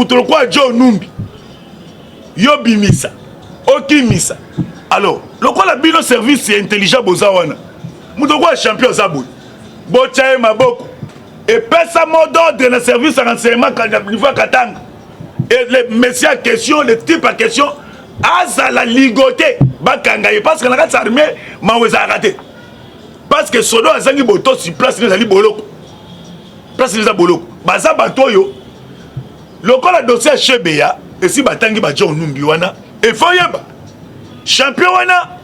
moutolo kwa John Numbi yo bimisa okimisa alors lokola bino service intelligent bozawana moutolo kwa champion zabou bochaye maboko et pesa mot d'ordre dans le service de renseignement niveau Katanga et le monsieur à question le type à question à la ligoté bakangaye parce que la armée maweza raté parce que sodo azangi boto sur place les ali boloko place les boloko baza batoyo lokola dossier chebeya et si batangi ba John Numbi wana et foyeba champion wana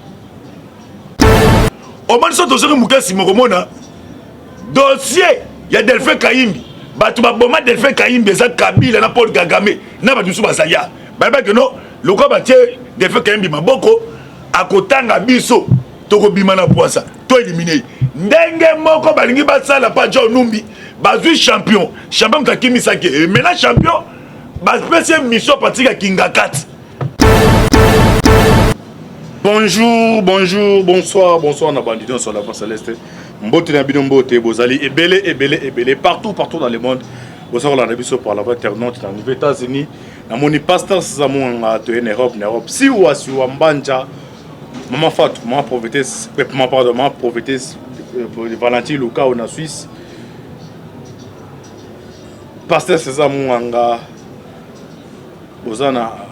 au moins so dossier mukasi mokomona dossier ya Delphin Kayimbi batu baboma Delphin Kayimbi eza Kabila na Paul Kagame na batu su basaya ba que non lokola batie Delphin Kayimbi maboko akotanga biso toko bima na poisa to éliminer ndenge moko balingi basala pa John Numbi bazui champion mtakimi sake et maintenant champion bas spécial mission pratique Kingakat. Bonjour, bonsoir na bandidon sur la France céleste. Mbote na bino mbote bozali ebele partout dans le monde. Bonsoir la nabiso par la voie internaute dans les États-Unis. Na moni pasteur Samuanga to en Europe. Si ou asi wa mbanja maman Fatou, maman prophétesse Valentine Luka en Suisse. Pasteur Samuanga bozana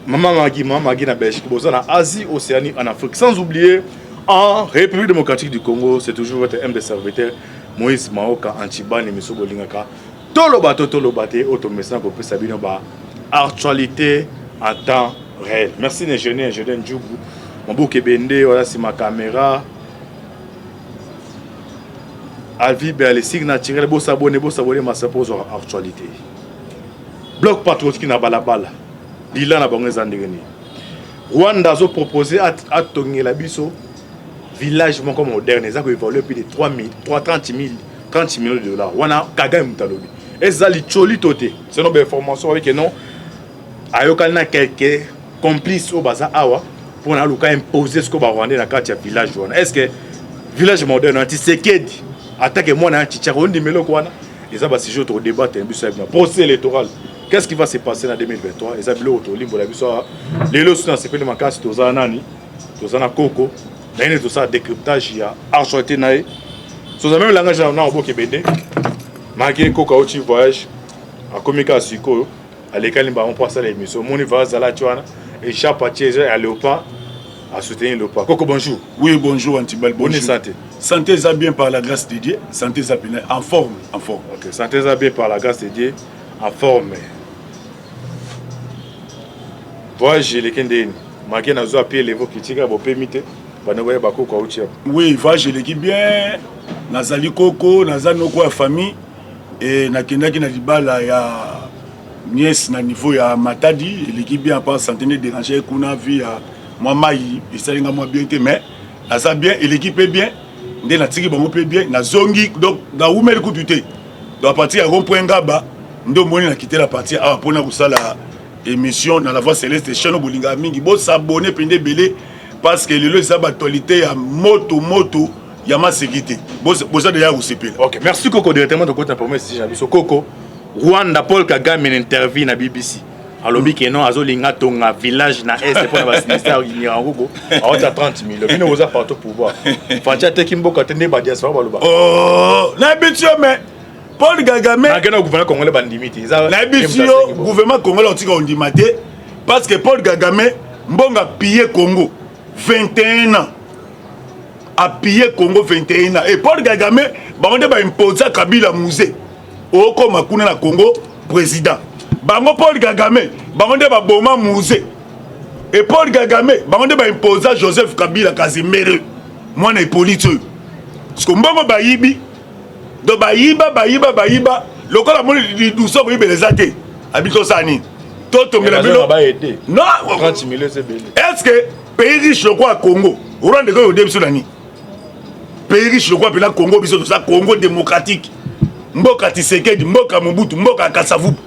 Maman Magui na Belgique, en Asie, Océanie, en Afrique. Sans oublier, en République démocratique du Congo, c'est toujours votre M de serviteur, Moïse Maoka, Antiban et Misso Bolingaka. Tolobate, automessan, qu'on peut s'habiller en actualité en temps réel. Merci, ingénieur Djoubou. Mon beau Kebende, voilà, c'est ma caméra. Alvi, les signes naturels, beau s'abonner, ma suppose en actualité. Bloc patriotique n'a pas la balle. Bilan na bango zandegeni. Rwanda a proposé à Tongela Biso village comme moderne, ça peut évoluer plus de 30 millions de dollars. Wana Kagame Mutalobi. Et ça li choli toté. C'est une information avec non ayokal na quelques complices au baza awa pour na luka imposer ce que ba Rwanda na carte village wana. Est-ce que village moderne anti-sekedi attaque moi na anti-charo ndimelo kwana. Et ça va se jouer au débat un but procès électoral. Qu'est-ce qui va se passer en 2023? Et ça, les lots, les lots sont dans ma casse, tous en année, tous en coco, mais tout ça, décryptage, il y a argenté naï. Sur le même langage, on a un beau Québécois, marqué coco au voyage, à communication, à l'école, on passe à l'émission. Mon niveau, à la tuana, et chaque partie, à léopard, à soutenir le pas. Coco, bonjour. Oui, bonjour, Antibal. Bonne santé. Santé, ça bien par la grâce de Dieu. Santé, ça bien en forme. Ok, santé, ça bien par la grâce de Dieu, en forme. Voyage les Kendéni. Marqué dans un pied les vos critiques à vos permis. Oui, voyage l'équipe bien. Nazali Koko, Nazano quoi famille. Et Nakendaki Nadibala ya nièce na niveau ya Matadi. L'équipe bien pas centenaire déranger kuna vie à moi maï. Et ça l'inga moi bien mais Naza bien et l'équipe est bien. Ndé na tiki bango peut bien. Na zongi donc na oumel coup tuté. Donc à partir à rond-point Gaba, ndo moni na quitter la partie à pour na kusala émission dans la voix céleste chaîne bolinga mingi bo s'abonner pende belé parce que le ça actualité ya moto ya ma sécurité bo ça déjà au CP. OK, merci Coco directement de côté promesse si j'abiso Coco Rwanda Paul Kagame interview na BBC alobi que non azolinga tonga village na est pour na ministère Nyirangogo a 30 000 bino oza partout pouvoir fatia tekimboka tende ba diaspora baloba oh na bitio mais Paul Kagame na gouvernement congolais bandimiti na bisio gouvernement congolais otika ondimate parce que Paul Kagame mbonga pillé Congo 21 ans a pillé Congo 21 ans et Paul Kagame bango ba imposer Kabila musée oko makuna na Congo président bango Paul Kagame bango ba boma musée et Paul Kagame bango ba imposer Joseph Kabila Kazimere mwana Hippolyte parce que mbongo ba yibi do bayiba lokola moni liduso ko ibeleza te abito sani toto ngela bilo non 30 000 c'est belé. Est-ce que pays riche le quoi Congo Rwanda ko yode biso nani pays riche le quoi pela Congo biso ça Congo démocratique mboka Tshisekedi mboka Mobutu mboka Kasavubu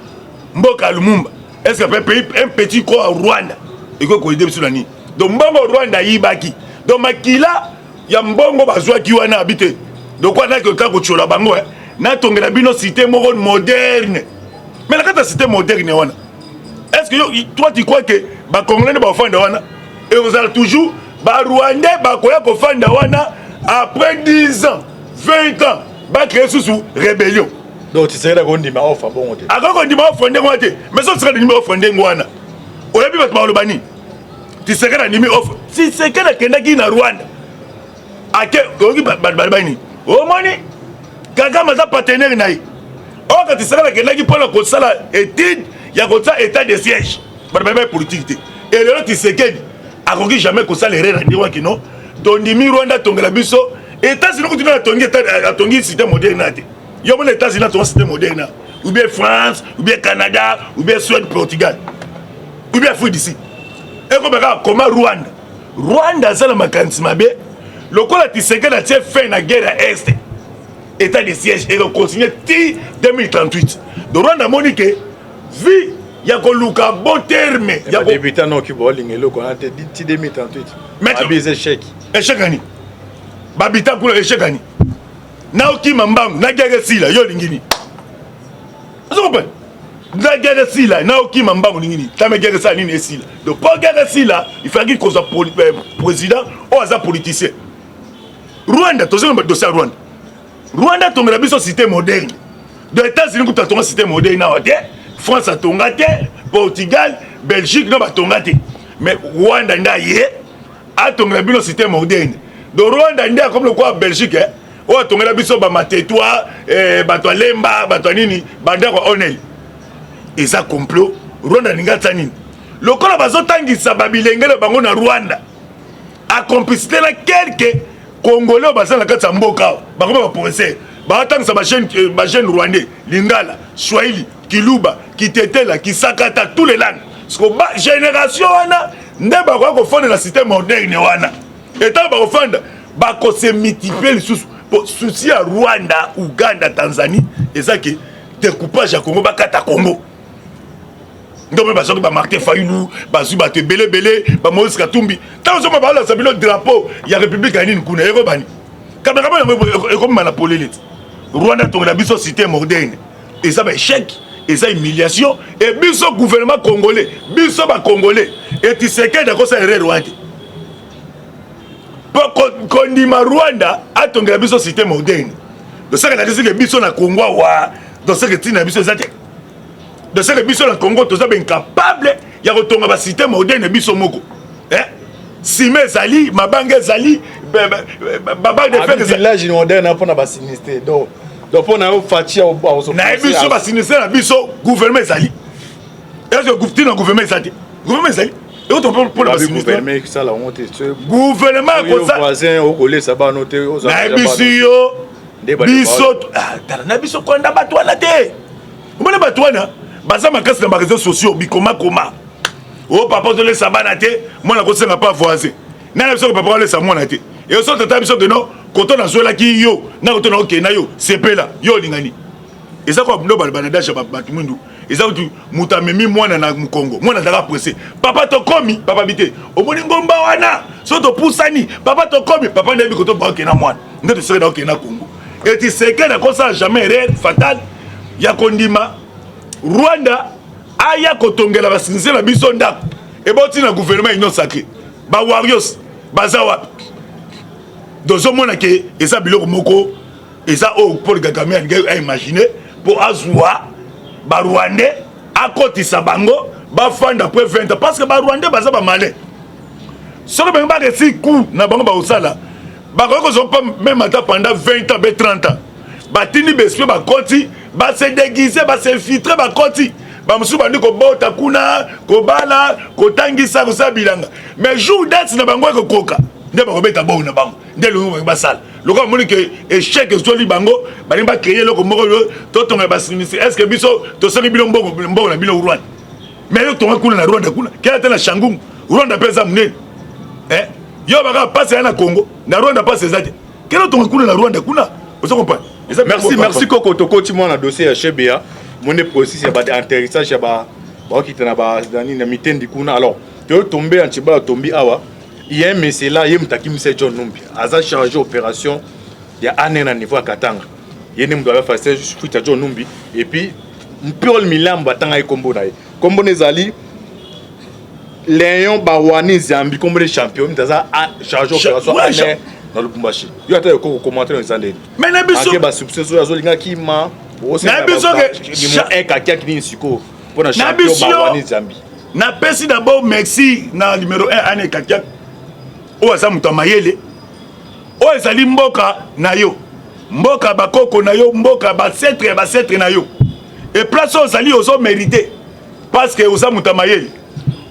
mboka Lumumba est-ce que pays un petit quoi Rwanda et ko yode biso nani donc mbongo Rwanda yibaki donc makila ya mbongo bazwa ki wana habité. Donc on a que quand tu as bango na tongela bino cité moderne Mais la carte cité moderne, est-ce que toi tu crois que les Congolais ne vont pas faire et vous allez toujours, les Rwandais vont faire après 10 ans, 20 ans, vont créer sous rébellion. Donc tu serais d'accord avec offre bon côté. Alors qu'on dit ma offre ndengwate, mais ça serait numéro offre ndengwana. On a vu votre malobani. Tu serais la numéro offre. Si c'est que la Kenya na Rwanda. Ake ogi balbani. Oh moni. Kagame maza partenaire naï. Oh quand tu serais la Kenya pour la kosala étude, il y a comme ça état de siège. Balbani politique. Et le tu sais que akogi jamais kosala erreur ndengwa kino. Tondimi Rwanda tongela biso. États-Unis continue à tongi système moderne. Il y a les États-Unis dans un système moderne. Ou bien France, ou bien Canada, ou bien Suède, Portugal. Ou bien Afrique d'ici. Et comment Rwanda? Rwanda, c'est le mécanisme. Le coup, tu sais que la fait la guerre à Est. État de siège. Et on continue en 2038. Donc Rwanda, Monique, vu, il y a un bon terme. Il y a des débutants qui vont aller en 2038. Mais c'est échec. Échec, Ani. Babitan pour l'échec, Ani. Naoki Mambangu, Nagere Sila, yo lingini. Vous comprenez? Nagere Sila, Naoki Mambangu lingini. Tame Gere Sila, nini Sila. Donc pour Gere Sila, il faut qu'il soit président ou un politicien. Rwanda, tu sais un dossier à Rwanda. Rwanda, tu as une cité moderne. Dans les États-Unis, tu as une cité moderne. France a ton gâté, Portugal, Belgique, non, ton gâté. Mais Rwanda, tu as une cité moderne. Donc Rwanda, comme le quoi Belgique, o tongela biso ba matetwa bato lemba bato nini banda ko onel eza complot Rwanda ninga tsanini lokola bazotangisa babilengele bango na Rwanda a complicité na quelques Congolais basala katsa mboka bango ba professeur batangisa ba jeune rwandais lingala swahili kiluba kitetela kisakata tous les langues parce que génération wana nde ba ko fondre la système moderne wana état ba ko fondre ba ko se multiplier les souci à Rwanda, Ouganda, Tanzanie, et ça qui découpage à Congo, Bakata Congo. Donc, je vais Martin Fayoulou, je vais Belé, Moïse Katumbi. Tant que je vais faire le drapeau, il y a la République à Nîmes, il y a Robani. Caméraman, il y a comme Manapolé. Rwanda, tu as une cité moderne. Et ça va échec, et ça humiliation. Et biso gouvernement congolais, biso Congolais. Et tu sais que d'accord, ça est Rwanda. Kondima Rwanda a ton biso système moderne. De ça que la décision que biso na Congo wa dans ce que tu na biso zate. De ça que biso na Congo to za ben capable ya kotonga ba système moderne biso moko. Sime zali, mabanga zali, baba de faire des village moderne pour na ba sinistre. Donc pour na fatia au na biso ba sinistre na biso gouvernement zali. Est-ce que gouvernement zali? Gouvernement zali. Et autre pour la gouvernement qui ça la honte gouvernement comme ça voisin au collé ça va noter aux na biso na biso konda batwana te mbona batwana baza makasi na ba réseaux sociaux bikoma koma oh papa de laisser banate moi na kosenga pas voisin na biso papa laisser moi na te et au sorte ta biso de non koto na zola ki yo na koto na okena yo sepela yo lingani et ça quoi ndo balbanadage batu mundu eza utu mutamemi mwana na Mukongo mwana daka pressé papa to komi papa bité omoni ngomba wana so to pusani papa to komi papa ndebi koto ba okena mwana ndo to sere na okena Congo et tu sais que na kosa jamais erreur fatale ya kondima Rwanda aya kotongela basinzela biso ndako et boti na gouvernement union sacré ba warriors bazawa dozo mona ke eza biloko moko eza o Paul Kagame a imaginer pour azwa ba Rwandais à côté sabango ba fanda après 20 ans parce que ba Rwandais baza ba malais ce que ba réussi coup na bango ba osala ba ko zo pas même ata pendant 20 ans be 30 ans ba tini bespe ba koti ba se déguiser ba se filtrer ba koti ba musu ba ndiko bota kuna ko bala ko tangisa ko sabilanga mais jour date na bango ko koka nde ba ko beta bon na bango nde lo ba sala le gars moni que échec ezoli bango bali ba créer loko moko to tonga ba sinistre est-ce que biso to sali bilo mbongo na bilo Rwanda mais yo tonga kuna na Rwanda kuna kela tena Shangungu Rwanda pesa mnene yo baka passe na Congo na Rwanda passe ezate kela tonga kuna na Rwanda kuna vous comprenez merci Koko Tokoti moi na dossier ya Chebea mon processus ya ba atterrissage ya ba okitana ba dani na mitendi kuna alors to tomber antiba tombi awa il y a un monsieur là, il y a un John Numbi. Aza chargé opération, il y a un an à niveau à Katanga. Il y a un doit faire John Numbi. Et puis, Mpiol Milam batanga e kombo na ye. Kombo nezali Léon Bawani Zambi kombo de champion mtaza chargé opération année dans le Bumbashi. Yo ata ko commenter dans sandé. Mais na biso ba substitution ya zolinga ki ma na biso que un kaka ki ni siko pour na champion Bawani Zambi. Na pesi d'abord merci na numéro 1 année kaka. O asa muto mayele. O ezali mboka na yo. Mboka bakoko na yo, mboka basetre na yo. Et place ozali ozo mérité parce que oza muto mayele.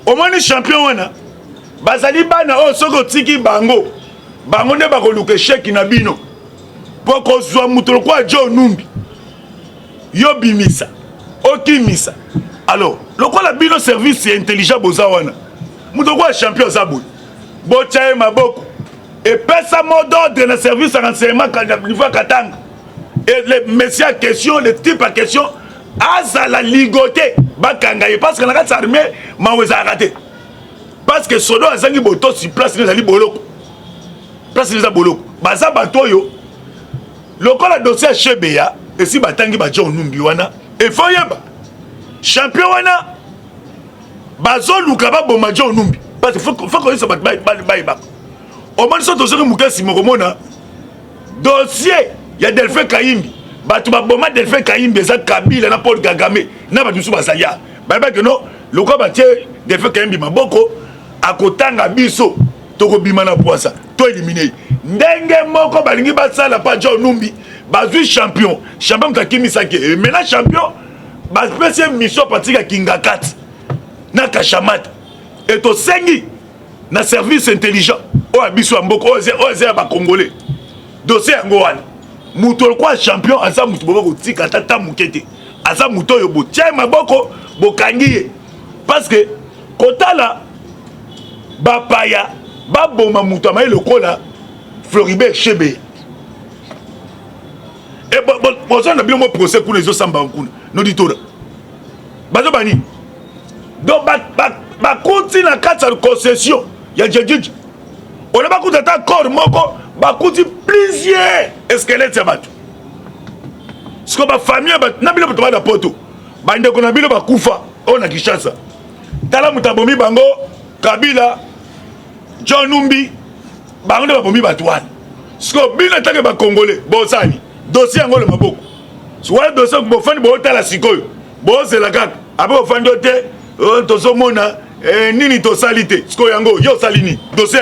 Au moins les champions wana bazali bana o soko tiki bango nde bakoluka cheki na bino po kozwa muto kwa Jo Numbi yo bimisa okimisa. Alors lokola bino service intelligent boza wana muto kwa champion za boy bochaye maboko et pesa mot d'ordre na service renseignement niveau katanga et le monsieur à question le type à question azala ligoté bakangaye parce que na kati armée maweza raté parce que sodo azangi boto si place les ali boloko place les boloko baza batoyo lokola dossier chebeya et si batangi ba Jo Numbi wana et foyeba champion wana bazo luka ba boma Jo Numbi parce que faut que ça bat ba au moins so tozo mukasi mokomona dossier ya Delphin Kayimbi batu baboma Delphin Kayimbi eza Kabila na Paul Kagame na batu su basaya ba que non loko batie Delphin Kayimbi maboko akotanga biso toko bima na poisa to éliminer ndenge moko balingi basala pa Jo Numbi bazui champion mtakimisa ke maintenant champion ba spécial mission patika kingakati na kashamata et to sengi na service intelligent o abiso amboko o ba congolais dossier yango wana muto kwa champion asa muto boko tika tata mukete asa muto yo botia maboko bokangiye parce que kotala bapaya baboma muto amaye lokola Floribert Chebe et bon na bien mo procès kuna zo samba kuna no ditora bazo bani donc ba kuti na kati ya concession ya jejiji on ba kuti ta corps moko ba kuti plusieurs squelettes ya bato siko ba famille ba na bilo to ba da poto ba ndeko na bilo ba kufa on a Kinshasa tala mutabomi bango Kabila Jo Numbi bango de ba bomi bato wana siko bino take ba congolais bosani dossier yango le maboko soit dossier bo fandi bo tala sikoyo bo zela kaka apo fandi te tozo mona nini to salite siko yango yo salini dossier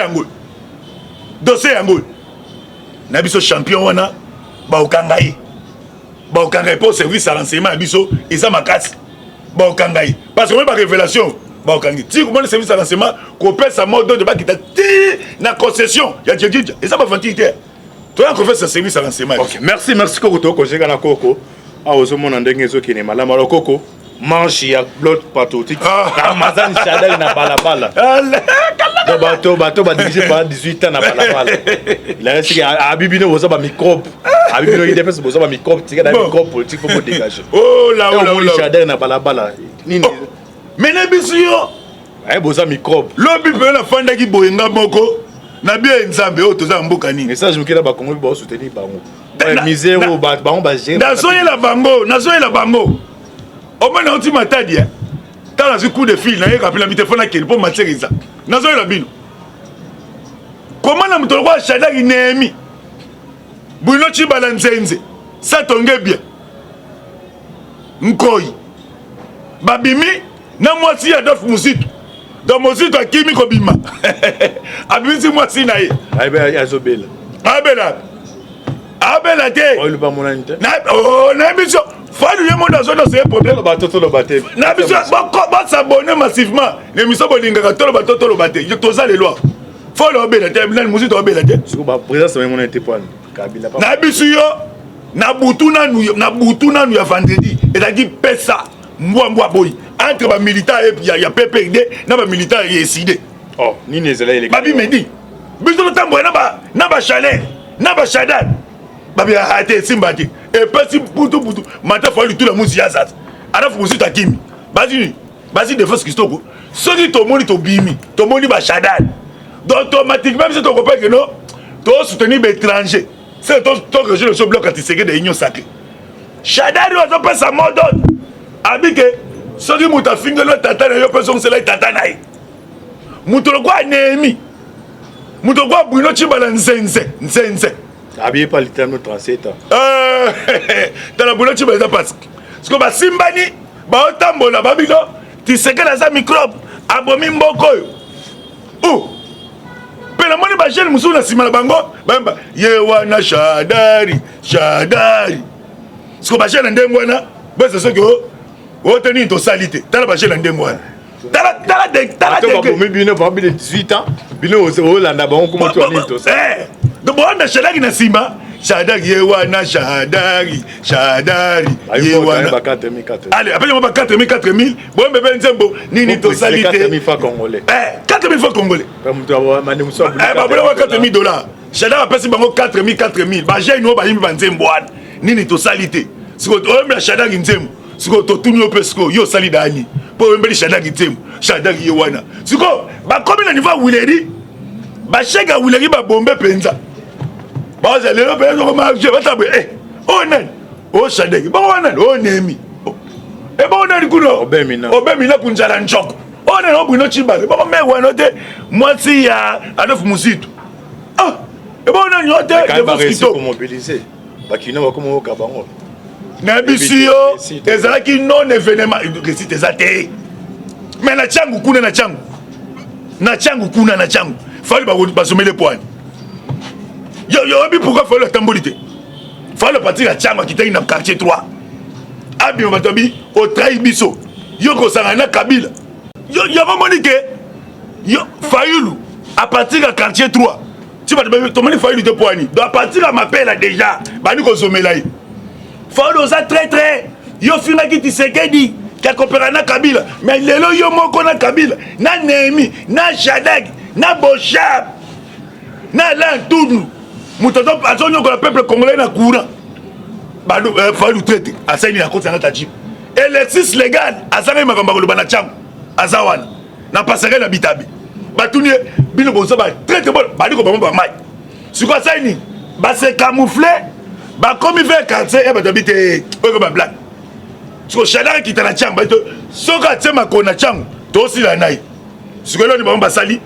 yango na biso champion wana ba okangai pour service à renseignement biso isa makasi ba okangai parce que même ba révélation ba okangi ti comment le service à renseignement ko pesa mode de ba kita ti na concession ya djidja isa ba vantité to ya ko faire ce service à renseignement. OK, merci Koko ko jega na Koko a ozo mona ndenge zo kine malama lo Koko manche ya blood patriotique Ramazan Shadari na balabala bato ba dirigé par 18 ans na balabala il a resté à Abibino boza ba microbe Abibino il défense boza ba microbe tika da microbe politique pour dégager oh là Shadari na balabala nini mais na biso yo ay boza microbe lobi pe na fanda ki boyenga moko na bien nzambe o toza mboka nini message mukela ba Congo ba soutenir bango misère o ba gérer nazoyela bango au moins on m'a dit dans un coup de fil na yeka pela téléphone akeli pour matériza nazo la bino comment na mutolo kwa Shadari Nehemi buno chibala nzenze ça tonge bien nkoi babimi na mwasi ya Adolphe Muzitu dans Muzitu akimi ko bima abimi si mwasi na ye aibe azobela abela te o le ba monanite na biso Fadu yemo dans ce problème batoto lo baté na biso ba s'abonner massivement l'émission bolinga tolo batoto lo baté je toza les lois faut le obéir te na musique obéir te siko ba présence même mon était point Kabila na biso yo na butuna nu ya vendredi et a dit pesa mbwa boy entre ba militaire et ya PPRD na ba militaire décidé oh ni nezela ele babi medi biso tambo na ba chalet na ba Shadari babi arrêté simbati et petit putu mata faut tout la musique yazat ara faut musique takimi basi défense Christoko soki to moni to bimi to moni ba Shadari donc automatiquement si to comprend que non to soutenir l'étranger c'est to que je le bloc anti-secret de l'union sacrée Shadari on peut sa mode abike soki moto afingeli tata na yo mpe zongisela tata na ye moto lokwa Néhémie moto lokwa Bruno Tshibala nzenze abiye pa litano 37 ans tala Bruno Tshibala eza pasi siko basimbani baotambola babino Tshisekedi aza microbe abomi mboka oyo mpe namoni bajene mosusu na nsima na bango bayemba ye wana shadari siko bajene na ndenge wana bese soki ote nini tosali te tala bajene na ndenge wana tala bino babile 18 ans bino olanda bango kuma tu nini tosali boona shadari na nsima shadari ye wana shadari ye wana allez après moi 4000 bon bébé nzembo nini tosali te 4000 francs congolais 4000 francs congolais babula 4000 dollars shadari apesi bango 4000 bajene oyo bayimbi banzembo wana nini tosali te siko oyembela shadari nzembo siko totuni yo mpe siko yo osali dani mpo oyembeli shadari nzembo shadari ye wana siko bakomi na niveau ya wileri bashege ya wileri babombe mpenza baza lelo pe zo marché batabwe oh nani oh Shadeki ba nani oh Néhémie ba nani kuno obemina kunjala njoko oh nani Bruno Tshibala ba mewa note mwasi ya Adolphe Muzitu ba nani yote de mosquito pour mobiliser bakina bakoma oka bango na bisio ezalaki non événement récite ezate mais na changu kuna na changu fali ba somele poani yo pourquoi faut le tambolité faut le partir à chamba qui était dans quartier 3 abi on va tomber au trahi biso yo ko sangana Kabila yo monique yo Fayulu à partir à quartier 3 tu vas te mani Fayulu de poani donc à partir à m'appelle déjà bani ko somela yi faut ça très yo fina ki Tshisekedi qui coopérer na Kabila mais lelo yo moko na Kabila na Néhémie na Shadaki na Boshab na Lantunu mutoto azonyo ko peuple congolais na courant bado falu traité asaini na koti na taji exercice légal azanga makamba ko lobana changu azawana na passerelle na bitabi batuni bino bozo ba traité bon badi ko ba mai siko asaini ba se camoufler ba comme vers quartier e ba tabite o ba black siko shadara ki tana changu ba soka tsema ko na changu to sila nai siko lo ni ba sali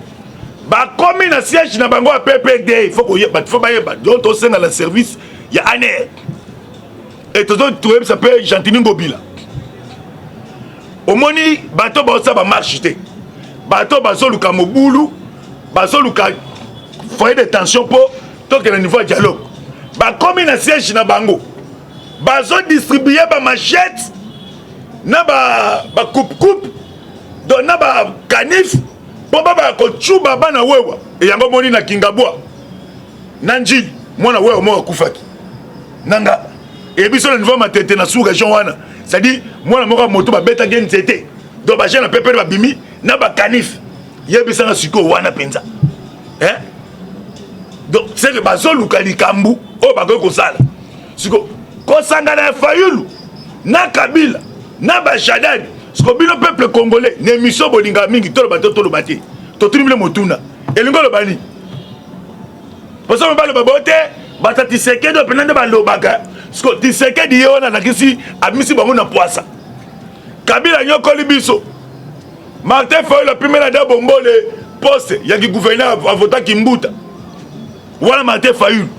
bakomi na siège na bango ya PPD faut bayeba donc tosenga la service ya ANR et tozotoyebisa ça peut Gentini Ngobila omoni bato baosa bamarche te bato bazoluka mobulu bazoluka foyer de tension mpo tokende niveau ya dialogue bakomi na siège na bango bazodistribue bamachete na bacoupe donc na bacanif mpo baba kochuba bana wewa eyango moni na Kingabwa na njili mwana wewa moko akufaki nanga ebiso na niveau matete na sous région wana c'est-à-dire mwana moko moto babeta gen nzete donc ba jeune pepe babimi na bacanif yebisa na siko wana penza donc c'est que bazoluka likambu o bakoki kosala siko kosangana ya Fayulu na Kabila na Bashadadi siko bino peuple congolais ne miso bolinga mingi tolo bati totunimile motuna elingo lobani poso mbalo babote bata Tshisekedi openda balobaka siko Tshisekedi yona nakisi abimisi bango na poisa Kabila nyokoli biso Martin Fayulu primera da bombole poste ya ki gouverneur avota Kimbuta wala Martin Fayulu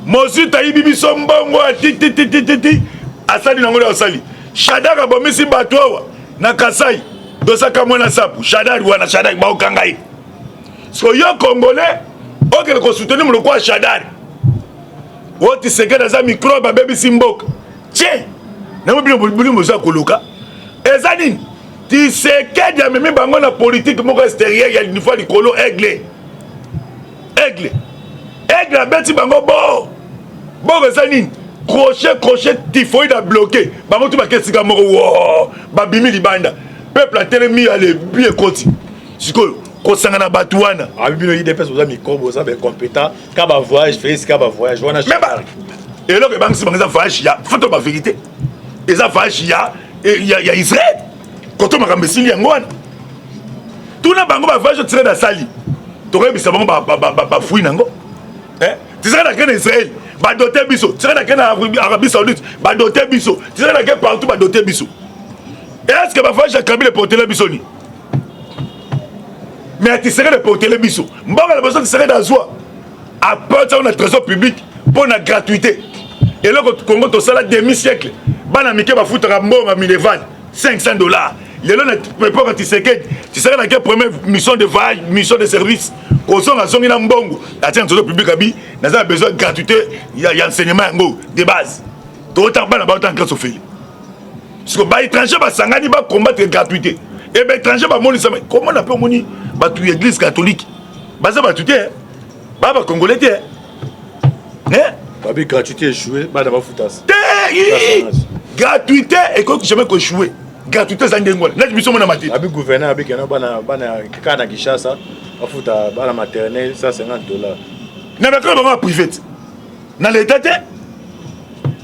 mosuta yibi biso mbongo titi asali nango le osali Shadaka bomisi batowa na Kasai dosaka mwana sapu Shadari wana Shadari ba okangai so yo congolais okele ko soutenir mo kwa Shadari woti sekeda za microbe baby simboka che na mo bino mo za koluka ezani Tshisekedi ya memi bango na politique moko extérieure ya niveau likolo aigle abeti bango bo ezani crochet typhoïde a bloqué bango tu bakesika moko wo babimi libanda peuple a telemi ale bien koti siko kosanga na batu wana abibino IDPS oza microbe oza be compétent ka ba voyage fait ka ba voyage wana mais et là que bango sibanga voyage ya photo ba vérité eza voyage ya Israël koto makambesili yango wana tuna bango ba voyage tiré da sali tokoyebisa bango ba fui nango tisaka na kena Israël badote biso tisaka na kena Arabie Saoudite badote biso tisaka na kena partout badote biso est-ce que bafage ya Kabila porter la bisoni mais tu serais de porter la biso mbanga la personne serait d'azwa à part on a trésor public pour la gratuité et là au Congo to sala demi-siècle bana mike ba futra mboma mileval $500 les là pas quand tu serais dans la première mission de voyage mission de service qu'on sont à songi na mbongo atteint trésor public abi na a besoin de gratuité il y a enseignement de base to autant bana ba autant grâce au fait parce que ba étranger ba sangani ba combattre gratuité et ba étranger ba moni ça comment on appelle moni ba tu église catholique ba ça ba tout est ba congolais est hein babi gratuité échoué ba d'abord foutas gratuité et quoi que jamais que échoué gratuité ça ndengol na biso mona mati babi gouverneur abi kana bana kana Kinshasa afuta bana maternelle $150 na ba école privée na l'état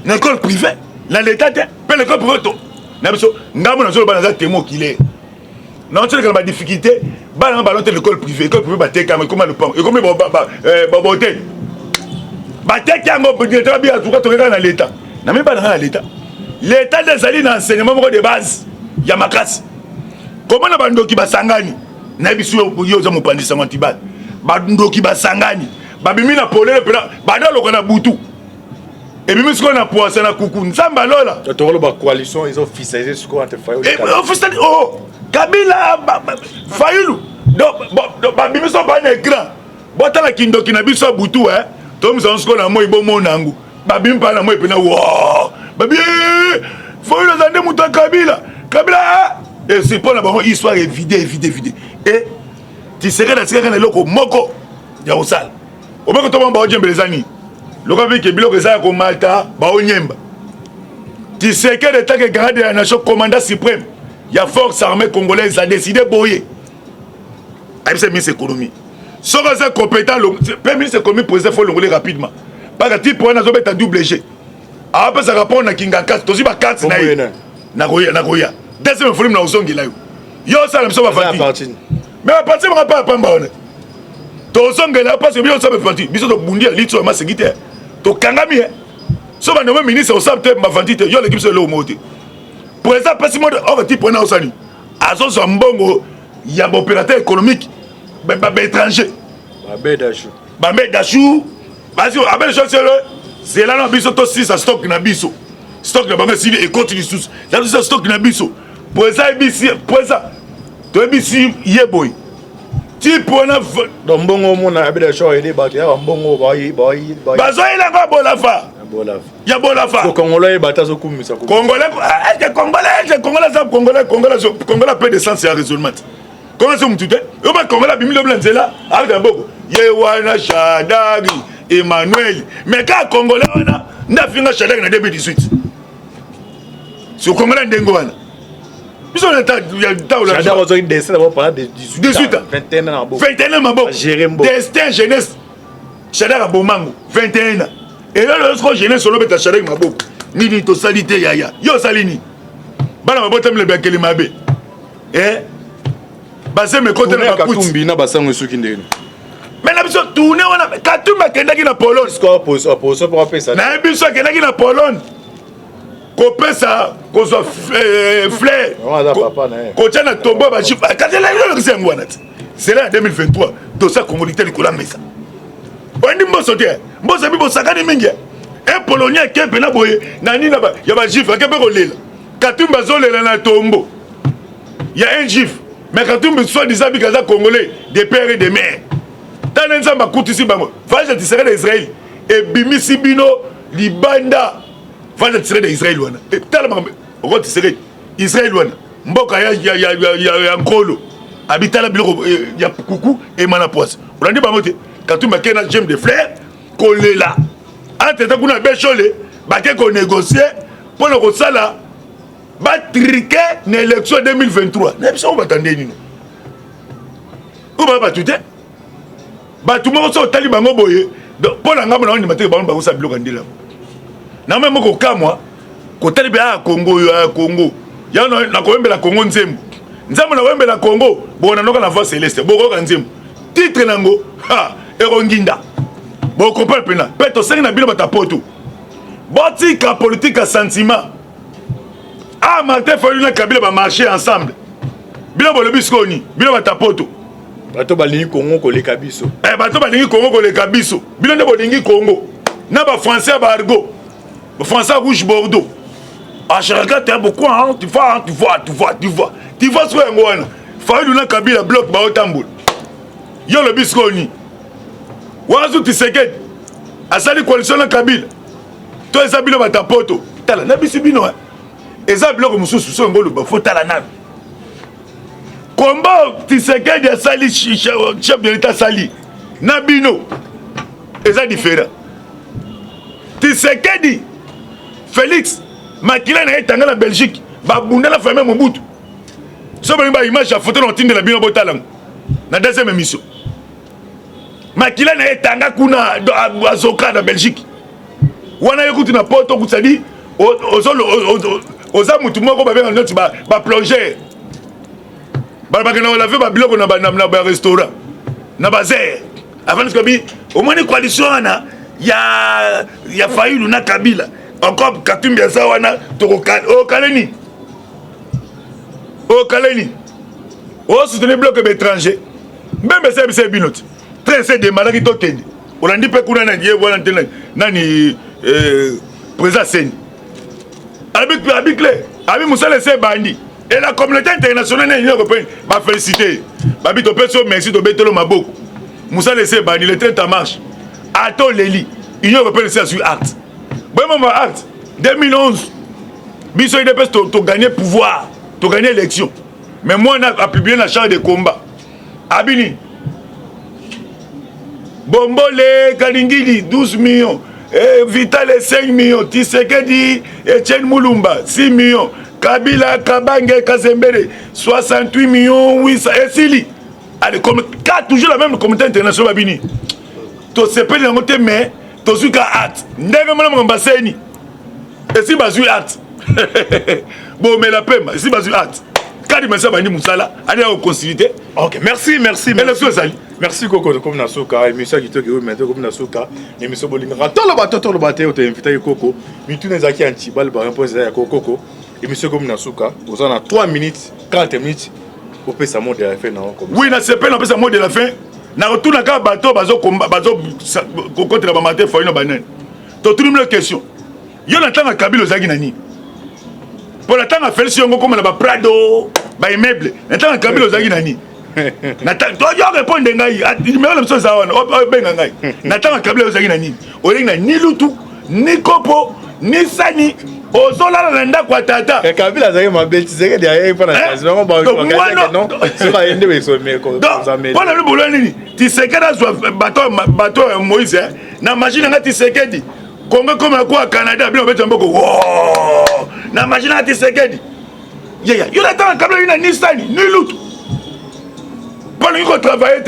na école privée na l'état pe l'école privée na biso ngamo na zo bana za témo kilé non tu as des difficultés bana ballon de l'école privée ba teka mais comment le pont et comment ba hôtel ba teka ngo budget bien tout to na l'état na même pas dans l'état l'état des alliés dans enseignement de base ya makasi comment na bandoki basangani na biso yo za mopandisa mantibal bandoki basangani babimi na polele pela badalo na butu et puis ce qu'on a poissé na kuku nzamba lola to lo ba coalition ils ont officialisé ce qu'on a fait officialisé oh Kabila Fayulu donc babimi so ba na écran bota la kindoki na biso butu hein to mzo ce qu'on a moi bomo nangu babimi pa na moi pena wow babi Fayulu zande muto Kabila et c'est pour la bonne histoire est vidée et tu serais dans ce cas loko moko ya osal au moins quand on va djembe les amis le gars qui biloko ça ko malta ba onyemba tu sais que l'état que garde la nation commandant suprême ya force armée congolaise a décidé boyer avec ses ministres économie so que compétent le ministre économie posé faut l'enrouler rapidement parce que type pour na zo beta double G après ça rapport na kinga 4 tozi ba 4 na goya deuxième film na osongi là yo ça la mission ba fati mais à partir de pas pamba on to osongi là parce que bien ça ba fati biso to bundi litso ma segite to kangami so ba no ministre osabte ma fati te yo l'équipe c'est le moti pour ça parce que on type na osani azo so mbongo ya opérateur économique ba étranger ba dachou parce que abel chose c'est là na biso to 6 à stock na biso stock na bango civil et continue sous là tout ça stock na biso pour ça bisi pour ça to bisi yeboy ti pour na donc mbongo mona abel chose aider ba ya mbongo ba bazo ila ko bolafa ya bolafa ko congolais batazo kumisa congolais congolais peu de sens et raisonnement comment ça mutute yo ba congolais bimilo blanzela avec boko yewana Shadari Emmanuel mais quand congolais wana ndafinga Shadari na 2018 sur congolais ndengo wana biso na ta ya ta ola Shadari ozo destin d'abord pendant 18 ans 21 ans mabo destin jeunesse Shadari bomango 21 ans et là lorsque jeunesse solo beta Shadari maboko nini to salite yaya yo salini bana mabota mle bakeli mabe base me côté na Katumbi na basango suki ndeni mais la biso tourner wana Katumbi kendaki na Pologne score pose pour appeler ça na biso kendaki na Pologne ko pesa ko so flair ko tana tombo ba chief katela yo c'est ngwana c'est là en 2023 to ça congolité likola mesa bandi mboso te mboso bibo sakani mingi un polonais qui pena boye na nina ba ya ba chief ke pe ko lela Katumbi azolela na tombo il y a un chief mais Katumbi soit disant bikaza congolais des pères et des mères tant nzamba kutisi bango faje tisere d'Israël et bimisi bino libanda faje tisere d'Israël wana et tellement oko tisere Israël wana mboka ya nkolo habitala biloko ya kuku et mana poisse olandi bango te Katumbi kena gemme de fleurs kolela entre kuna bechole bake ko négocier pour le kosala ba triquer na élection 2023 na biso batandé nino ou ba batute ba tout monde so tali bango boye pour la ngamo na on maté bango sa biloko ndela na même ko kamwa ko tali ba Congo ya na ko wembela Congo nzembo na wembela Congo bona noka na voix céleste boko ka nzembo titre nango ha eronginda bo comprendre pena peto sengi na bilo batapoto botika politique à sentiment Ah, Martin Fayulu na Kabila va marcher ensemble. Bino bolobi skoni, bino batapoto. Bato balingi Congo koleka biso. Bato balingi Congo koleka biso. Bino ne bolingi Congo. Na ba français ba argot. Ba français rouge bordeaux. Ah, je regarde beaucoup hein, tu vois. Tu vois sur ngwana. Fayulu na Kabila bloc ba otamboul. Yo le biskoni. Wazu Tshisekedi. Asali coalition na Kabila. To eza bino batapoto. Tala na bisi bino. Eza bloc mususu so ngolo ba fotala na. Combat Tshisekedi a sali chef de l'état sali Nabino eza différent. Tshisekedi Félix Makila na etanga na Belgique ba bunda la famille Mobutu so ba image ya photo na tinde la bino botalang na deuxième émission. Makila na etanga kuna azoka na Belgique wana yokuti na poto kusadi oza mutu moko ba benga noti ba plonger Balbakena on l'a biloko na ba restaurant na bazer avant que bi au moins une coalition ana ya Fayulu na Kabila encore Katumbi za wana to kaleni soutenir bloc étranger même c'est binot très c'est des malades to kende on a dit pe kuna na die wana nani président Seni avec clair avec Moussa laissé bandi. Et la communauté internationale et l'Union européenne va féliciter. Babi to peso merci to betelo maboko. Moussa laissé bani le train en marche. Ato Leli, Union européenne c'est sur acte. Bon moment acte 2011. Biso IDPS to gagner pouvoir, to gagner élection. Mais moi on a publié la charte de combat. Abini. Bombole Kalingidi 12 millions. Vital 5 millions. Tshisekedi Etienne Mulumba 6 millions. Kabila, Kabange, Kazembere, 68 millions, 800, et Sili. Allez, toujours la même communauté internationale, Babini. Tu sais pas les mais tu suis qu'à hâte. N'est-ce pas l'ambassade? Et si basu hâte. Bon, mais la paix, si basu hâte. Quand il m'a dit que Moussala, allez au concilité. Ok, merci. Merci Koko, comme Nasuka, émission qui te dit maintenant comme Nasuka, émission Bolinga. Tout le bateau, tu es invité Koko. Mais tu n'es pas anti bal, par exemple, c'est Koko. Émission comme Nasuka, vous en avez 3 minutes, 40 minutes, pour faire sa mot de la fin. Oui, na c'est pas sa mot de la fin. Na retourne à bateau, bazo contre la matin, faut une banane. Tu as une question. Yo n'attend à Kabila Zagi Nani. Pour l'attendre à Félix Yongo comme la Prado, ba immeuble. N'attend à Kabila Zagi Nani. N'attend, toi, yo répondre ngai. Il me rend ça ça on. Ben ngai. N'attend à Kabila Zagi Nani. Olinga ni lutu, ni kopo, ni sani. Ozola na ndako tata. Kabila Zagi mabetizeke derrière pour la changement ba non. C'est pas ende be so me ko zamé. Pour le boulot nini? Tshisekedi zo bateau Moïse na machine ngati Tshisekedi. Congo comme quoi Canada bien obet mboko. Na machine ngati Tshisekedi. Yeah. Yo la Kabila ina ni sani, ni lutu. Pendant qu'on travaille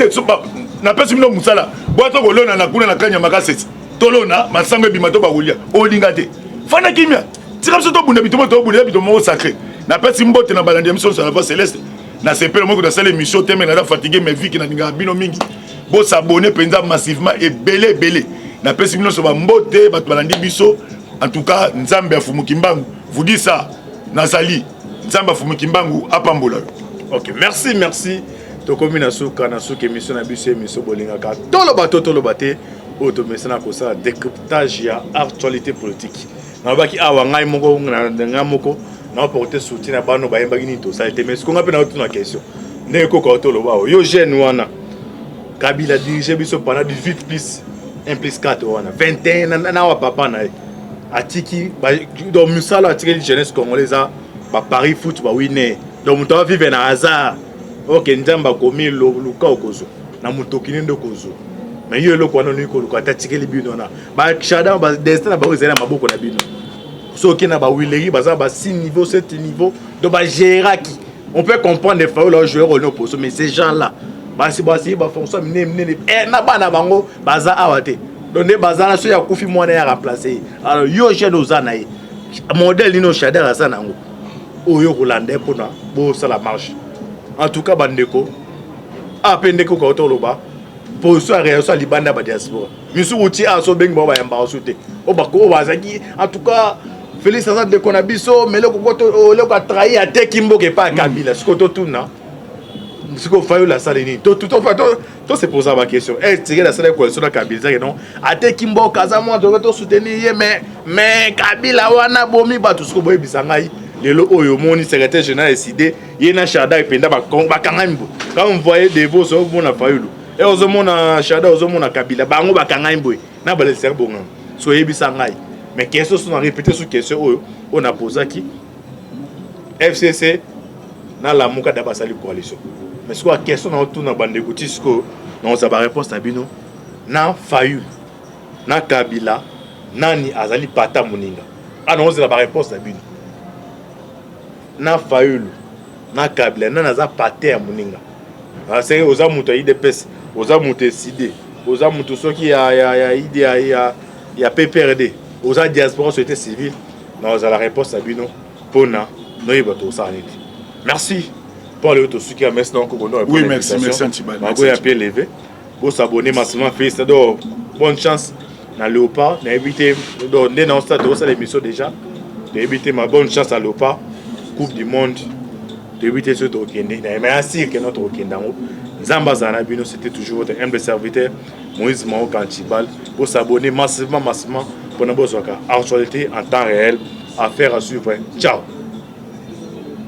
na pesi mino musala. Boato ko lona na kuna na kanya makaseti. Tolona masango bimato ba kulia. Olinga te. Fana kimia. Si comme ça to bunda bitomo to bunda bitomo sacré. Na pesi mbote na balandi émission sur la voix céleste. Na CP le moko na salle émission teme na fatigué mes vies qui na ninga bino mingi. Bo s'abonner penza massivement et belé. Na pesi mino so ba mbote ba balandi biso. En tout cas, Nzambe afumuki mbangu. Vous dites ça. Nazali. Nzambe afumuki mbangu apambola. OK, merci. Tokomi na suka émission na biso émission bolingaka. Tolo baté. Automesana ko ça décryptage ya actualité politique. Na baki awa ngai moko na moko na porter soutien na bano ba yembaki ni to ça été mais ce qu'on appelle na question. Ne ko ko to lo ba yo jeune wana. Kabila dirige biso pendant 18 plus 1 plus 4 wana 21 na wa papa na atiki ba do musala atiki jeunesse congolaise ba Paris foot ba winner. Donc muto vivre na hasard. OK nzamba komi luka okozo na mutokini ndokozo. Mais yo lo kwana niko ko atatike libino na ba chada ba destin na ba ozela maboko na bino so kina ba wileri ba za ba 6 niveau 7 niveau do ba géraki on peut comprendre les fois leurs joueurs au poste mais ces gens là ba si ba fonction mine na bana bango baza awate donc ne baza na so ya kufi mwana ya remplacer alors yo jeune ozana yi modèle ino chada la sana ngo oyo kolande pona bo ça la marche en tout cas bandeko apendeko ko toloba pour ça réaction libanda ba diaspora misu uti aso beng ba yamba osute obako bazaki en tout cas Félix Azad de Konabiso, mais le a trahi à Tekimbo qui pas Kabila. Ce que tout na, ce qu'on fait la salle ni. Tout c'est pour ça ma question. Est-ce que la salle coalition de Kabila non? À Tekimbo Kazamo doit soutenir mais Kabila wana bomi ba tout ce que boy bisangai. Lelo oyo moni secrétaire général décidé yena Chada ependa ba kangambo. Quand on voyait des voix sur mon affaire et aux mona Chada aux mona Kabila bango ba kangambo na ba le cerveau ngam. Soyez bisangai. Mais question sont répétées sur question on a posé qui FCC na la muka da basali coalition. Mais ce quoi question na tout na bande koutisko na on sa ba réponse na bino na Fayulu na Kabila nani azali pata moninga. Ah non c'est la réponse na bino. Na Fayulu na Kabila nani aza pata ya moninga. Ah c'est oza muto IDPS, oza muto décidé, oza muto soki ya idea ya PPRD. Aux diaspora société civile, nous avons la réponse à Bino, Pona, nous avons ça. Merci pour le retour qui a mis dans le oui, merci Antibal. Vous pouvez appeler levé. Vous s'abonner massivement, félicitations. Bonne chance dans Léopard. N'évitez, dans le stade de l'émission déjà. N'évitez ma bonne chance à Léopard. Coupe du monde. N'évitez ce Okende. Merci que notre Okende. Zambazana Bino, c'était toujours votre humble serviteur, Moïse Mao Antibal. Vous s'abonner massivement. Pour nous, actualité en temps réel, affaire à suivre. Ciao.